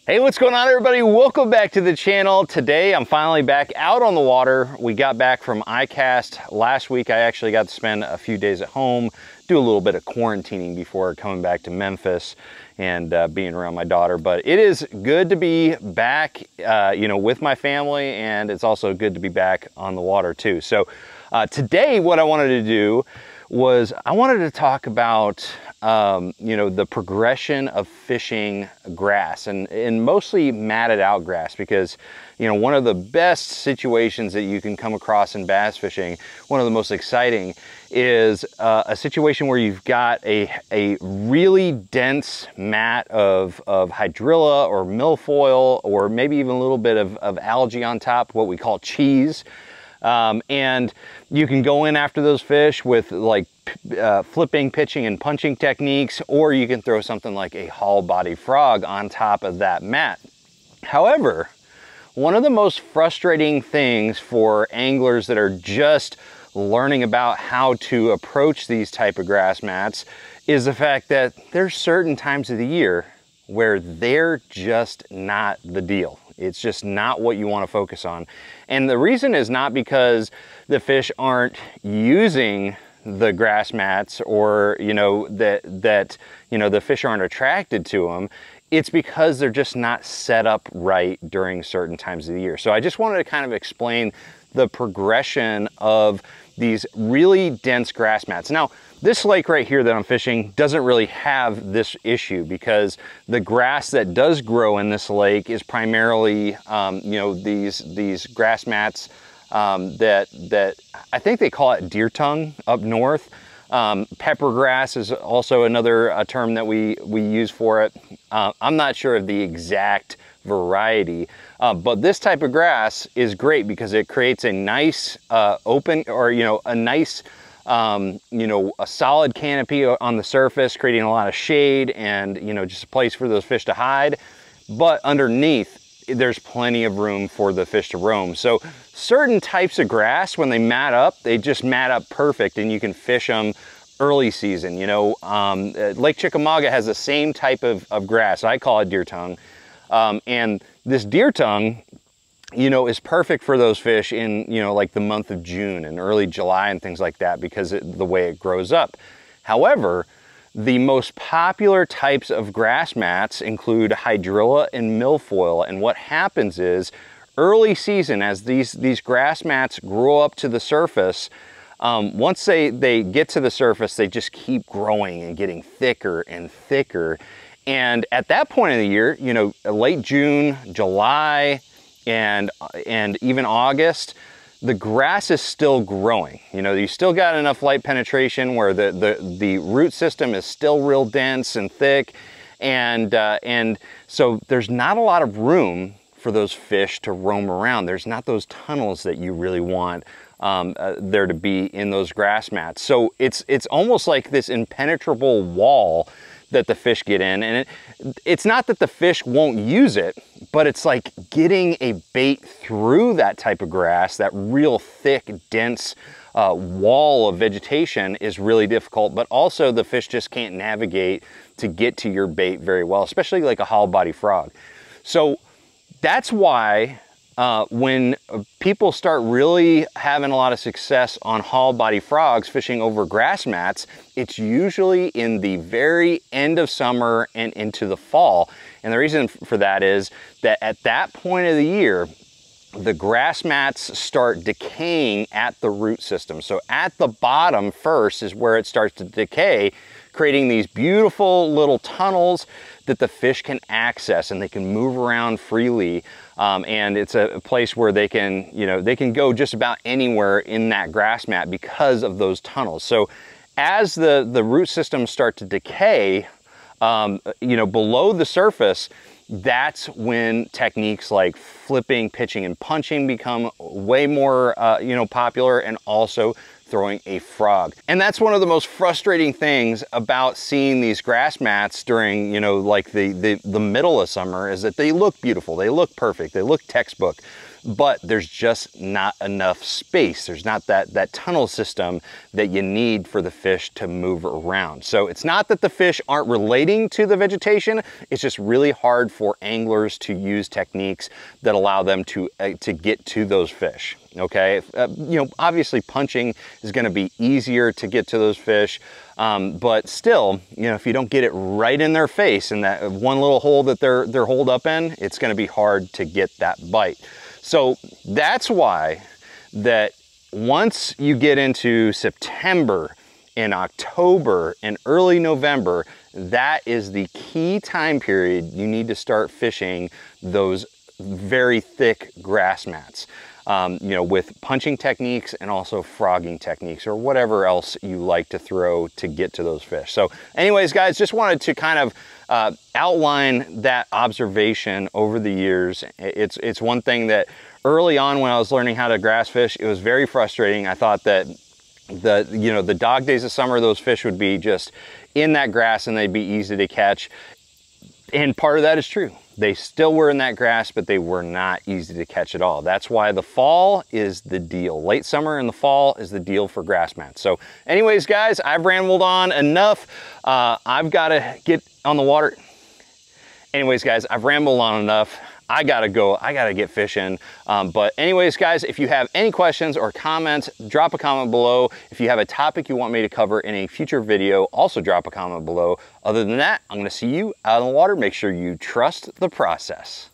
Hey, what's going on, everybody? Welcome back to the channel. Today I'm finally back out on the water. We got back from iCast last week. I actually got to spend a few days at home, do a little bit of quarantining before coming back to Memphis and being around my daughter. But it is good to be back, with my family, and it's also good to be back on the water too. So today what I wanted to do was I wanted to talk about the progression of fishing grass and mostly matted out grass, because one of the best situations that you can come across in bass fishing, one of the most exciting, is a situation where you've got a really dense mat of hydrilla or milfoil, or maybe even a little bit of algae on top, what we call cheese. And you can go in after those fish with like flipping, pitching, and punching techniques, or you can throw something like a hull body frog on top of that mat. However, one of the most frustrating things for anglers that are just learning about how to approach these type of grass mats is the fact that there's certain times of the year where they're just not the deal. It's just not what you want to focus on. And the reason is not because the fish aren't using the grass mats, or the fish aren't attracted to them. It's because they're just not set up right during certain times of the year. So I just wanted to kind of explain the progression of these really dense grass mats. Now, this lake right here that I'm fishing doesn't really have this issue, because the grass that does grow in this lake is primarily, these grass mats that I think they call it deer tongue up north. Pepper grass is also another term that we use for it. I'm not sure of the exact variety, but this type of grass is great because it creates a nice a solid canopy on the surface, creating a lot of shade and just a place for those fish to hide. But underneath, there's plenty of room for the fish to roam. So certain types of grass, when they mat up, they just mat up perfect, and you can fish them early season. Lake Chickamauga has the same type of grass. I call it deer tongue. And this deer tongue, is perfect for those fish in, like the month of June and early July and things like that, because the way it grows up. However, the most popular types of grass mats include hydrilla and milfoil. And what happens is, early season, as these grass mats grow up to the surface, once they get to the surface, they just keep growing and getting thicker and thicker. And at that point of the year, late June, July, and even August, the grass is still growing. You still got enough light penetration where the root system is still real dense and thick, and so there's not a lot of room for those fish to roam around. There's not those tunnels that you really want there to be in those grass mats. So it's almost like this impenetrable wall that the fish get in, and it's not that the fish won't use it, but it's like getting a bait through that type of grass, that real thick, dense wall of vegetation, is really difficult. But also the fish just can't navigate to get to your bait very well, especially like a hollow body frog. So that's why when people start really having a lot of success on hollow body frogs fishing over grass mats, it's usually in the very end of summer and into the fall. And the reason for that is that at that point of the year, the grass mats start decaying at the root system. So at the bottom first is where it starts to decay, creating these beautiful little tunnels that the fish can access, and they can move around freely. And it's a place where they can go just about anywhere in that grass mat because of those tunnels. So as the root systems start to decay, below the surface, that's when techniques like flipping, pitching, and punching become way more popular, and also throwing a frog. And that's one of the most frustrating things about seeing these grass mats during, you know, like the middle of summer, is that they look beautiful, they look perfect, they look textbook, but there's just not enough space. There's not that tunnel system that you need for the fish to move around. So it's not that the fish aren't relating to the vegetation, it's just really hard for anglers to use techniques that allow them to get to those fish. Okay, you know, obviously punching is going to be easier to get to those fish, but still, you know, if you don't get it right in their face in that one little hole that they're holed up in, it's going to be hard to get that bite. So that's why that once you get into September and October and early November, that is the key time period you need to start fishing those very thick grass mats. You know, with punching techniques and also frogging techniques, or whatever else you like to throw to get to those fish. So anyways, guys, just wanted to kind of outline that observation over the years. It's one thing that early on when I was learning how to grass fish, it was very frustrating. I thought that the dog days of summer, those fish would be just in that grass and they'd be easy to catch. And part of that is true. They still were in that grass, but they were not easy to catch at all. That's why the fall is the deal. Late summer and the fall is the deal for grass mats. So anyways, guys, I've rambled on enough. I've got to get on the water. Anyways, guys, I've rambled on enough. I gotta go, I gotta get fishing. But anyways, guys, if you have any questions or comments, drop a comment below. If you have a topic you want me to cover in a future video, also drop a comment below. Other than that, I'm gonna see you out on the water. Make sure you trust the process.